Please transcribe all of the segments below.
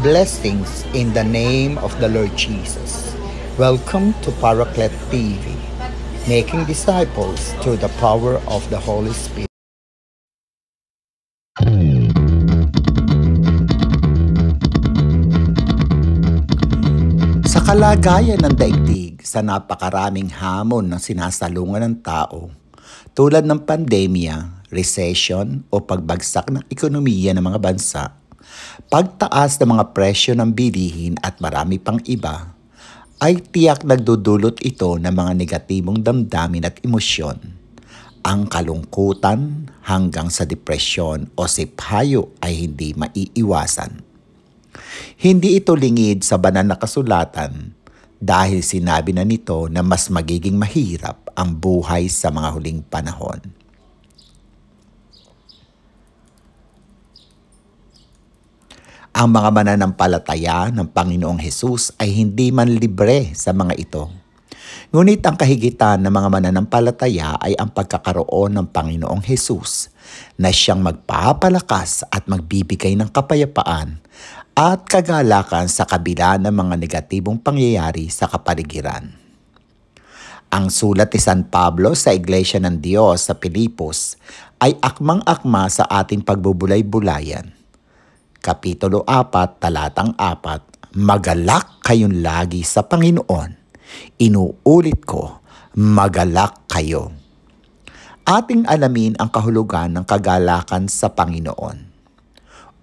Blessings in the name of the Lord Jesus. Welcome to Paraclet TV, making disciples through the power of the Holy Spirit. Sa kalagayan ng daigdig, sa napakaraming hamon na sinasalungan ng tao, tulad ng pandemya, recession o pagbagsak ng ekonomiya ng mga bansa, pagtaas ng mga presyo ng bilihin at marami pang iba, ay tiyak nagdudulot ito ng mga negatibong damdamin at emosyon. Ang kalungkutan hanggang sa depresyon o siphayo ay hindi maiiwasan. Hindi ito lingid sa banal na kasulatan dahil sinabi na nito na mas magiging mahirap ang buhay sa mga huling panahon. Ang mga mananampalataya ng Panginoong Hesus ay hindi man libre sa mga ito. Ngunit ang kahigitan ng mga mananampalataya ay ang pagkakaroon ng Panginoong Hesus na siyang magpapalakas at magbibigay ng kapayapaan at kagalakan sa kabila ng mga negatibong pangyayari sa kapaligiran. Ang sulat ni San Pablo sa Iglesia ng Diyos sa Pilipos ay akmang-akma sa ating pagbubulay-bulayan. Kapitulo 4, talatang 4, magalak kayong lagi sa Panginoon. Inuulit ko, magalak kayo. Ating alamin ang kahulugan ng kagalakan sa Panginoon.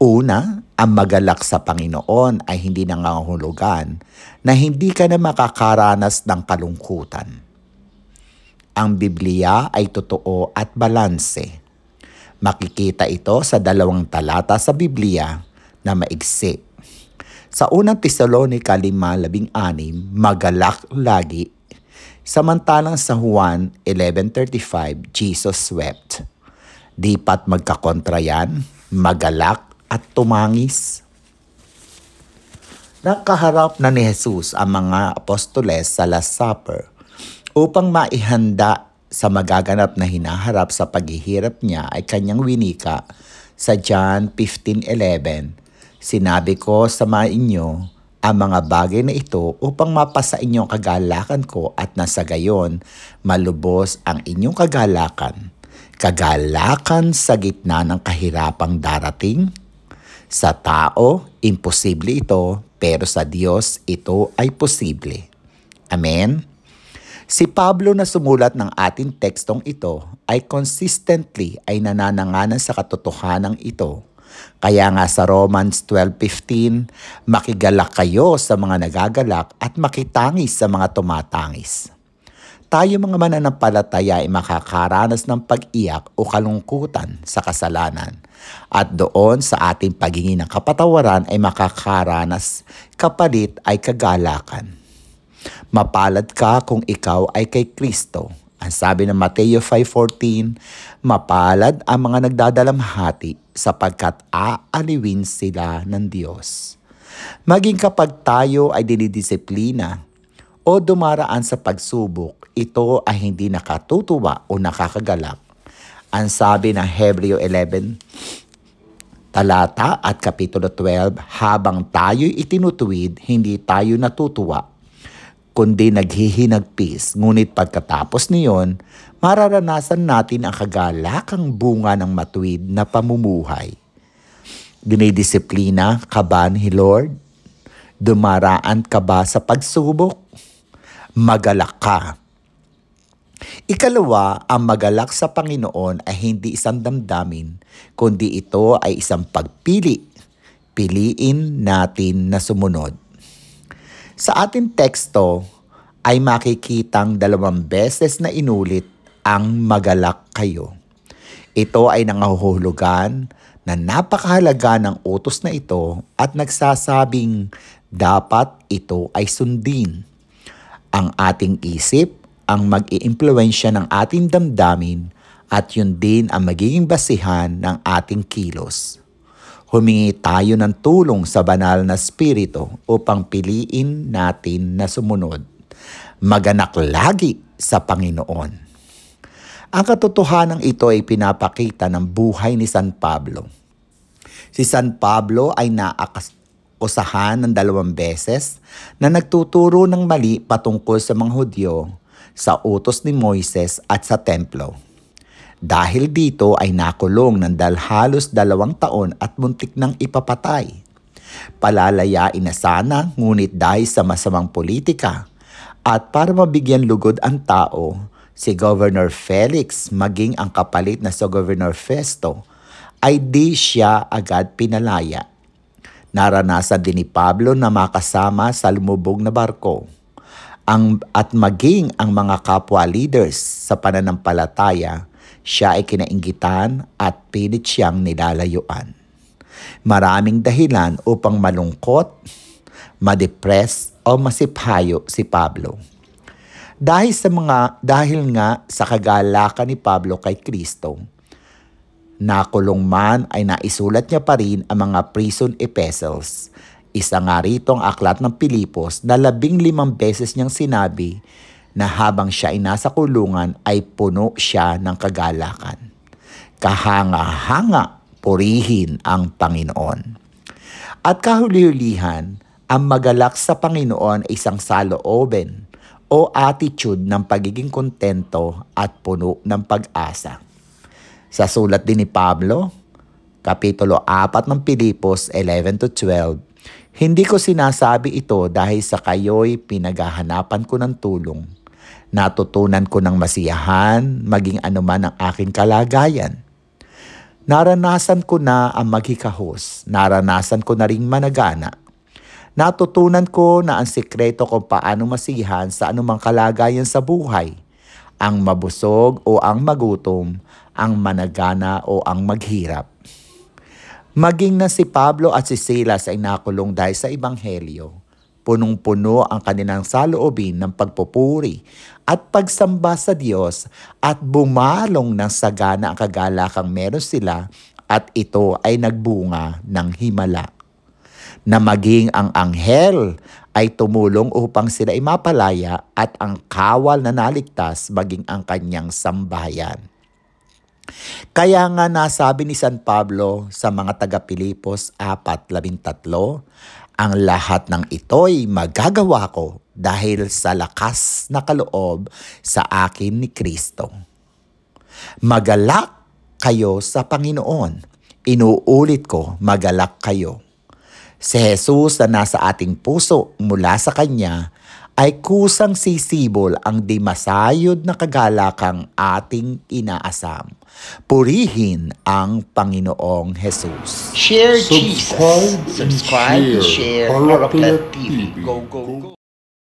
Una, ang magalak sa Panginoon ay hindi nangangahulugan na hindi ka na makakaranas ng kalungkutan. Ang Biblia ay totoo at balanse. Makikita ito sa 2 talata sa Biblia na maigsi. Sa unang Tesalonica 5:16, magalak lagi. Samantalang sa Juan 11:35, Jesus wept. Di pat magkakontra yan, magalak at tumangis. Nakaharap na ni Jesus ang mga apostoles sa Last Supper upang maihanda sa magaganap na hinaharap sa paghihirap niya ay kanyang winika sa John 15:11. Sinabi ko sa mga inyo ang mga bagay na ito upang mapasa inyong kagalakan ko at nasa gayon malubos ang inyong kagalakan. Kagalakan sa gitna ng kahirapang darating. Sa tao, imposible ito, pero sa Diyos ito ay posible. Amen? Si Pablo na sumulat ng ating tekstong ito ay consistently ay nanananganan sa katotohanan ito. Kaya nga sa Romans 12:15, makigalak kayo sa mga nagagalak at makitangis sa mga tumatangis. Tayo mga mananampalataya ay makakaranas ng pag-iyak o kalungkutan sa kasalanan. At doon sa ating paghingi ng kapatawaran ay makakaranas kapalit ay kagalakan. Mapalad ka kung ikaw ay kay Kristo. Ang sabi ng Mateo 5:14, mapalad ang mga nagdadalamhati sapagkat aaliwin sila ng Diyos. Maging kapag tayo ay dinidisiplina o dumaraan sa pagsubok, ito ay hindi nakatutuwa o nakakagalak. Ang sabi ng Hebreo 11, talata at kapitulo 12, habang tayo'y itinutuwid, hindi tayo natutuwa, kundi naghihinagpis. Ngunit pagkatapos niyon, mararanasan natin ang kagalakang bunga ng matuwid na pamumuhay. Dinidisiplina ka ba ni Lord? Dumaraan ka ba sa pagsubok? Magalak ka. Ikalawa, ang magalak sa Panginoon ay hindi isang damdamin, kundi ito ay isang pagpili. Piliin natin na sumunod. Sa ating teksto ay makikitang 2 beses na inulit ang magalak kayo. Ito ay nangahulugan na napakahalaga ng utos na ito at nagsasabing dapat ito ay sundin. Ang ating isip ang mag-iimpluwensya ng ating damdamin at yun din ang magiging basihan ng ating kilos. Humingi tayo ng tulong sa banal na spirito upang piliin natin na sumunod. Maganak lagi sa Panginoon. Ang katotohanan ito ay pinapakita ng buhay ni San Pablo. Si San Pablo ay naakusahan ng 2 beses na nagtuturo ng mali patungkol sa mga Hudyo, sa utos ni Moises at sa templo. Dahil dito ay nakulong ng halos 2 taon at muntik nang ipapatay. Palalayain na sana, ngunit dahil sa masamang politika at para mabigyan lugod ang tao, si Governor Felix maging ang kapalit na si Governor Festo ay di siya agad pinalaya. Naranasan din ni Pablo na makasama sa lumubog na barko at maging ang mga kapwa leaders sa pananampalataya, siya ay kinainggitan at pilit siyang nilalayuan. Maraming dahilan upang malungkot, madepress o masiphayo si Pablo. Dahil nga sa kagalakan ni Pablo kay Kristo, nakulong man ay naisulat niya pa rin ang mga prison epistles. Isa nga rito ang aklat ng Pilipos na 15 beses niyang sinabi na habang siya ay nasa kulungan ay puno siya ng kagalakan. Kahanga-hanga, purihin ang Panginoon. At kahuli-hulihan, ang magalak sa Panginoon ay isang salooben o attitude ng pagiging kontento at puno ng pag-asa. Sa sulat din ni Pablo, Kapitulo 4 ng Pilipos 11-12, hindi ko sinasabi ito dahil sa kayo'y pinaghahanapan ko ng tulong. Natutunan ko ng masiyahan, maging anuman ang aking kalagayan. Naranasan ko na ang maghikahos, naranasan ko na ring managana. Natutunan ko na ang sikreto kung paano masiyahan sa anumang kalagayan sa buhay, ang mabusog o ang magutom, ang managana o ang maghirap. Maging na si Pablo at si Silas ay nakulong dahil sa Ebanghelyo, punong-puno ang kanilang saloobin ng pagpupuri at pagsamba sa Diyos at bumalong ng sagana ang kagalakang meron sila at ito ay nagbunga ng himala. Na maging ang anghel ay tumulong upang sila ay mapalaya at ang kawal na naligtas maging ang kanyang sambahayan. Kaya nga nasabi ni San Pablo sa mga taga-Pilipos 4:13, ang lahat ng ito'y magagawa ko dahil sa lakas na kaloob sa akin ni Kristo. Magalak kayo sa Panginoon. Inuulit ko, magalak kayo. Si Jesus na nasa ating puso mula sa Kanya ay kusang sisibol ang di masayod na kagalakang ating inaasam. Purihin ang Panginoong Jesus. Share Jesus. Subscribe, share, Orocle TV. Go, go, go.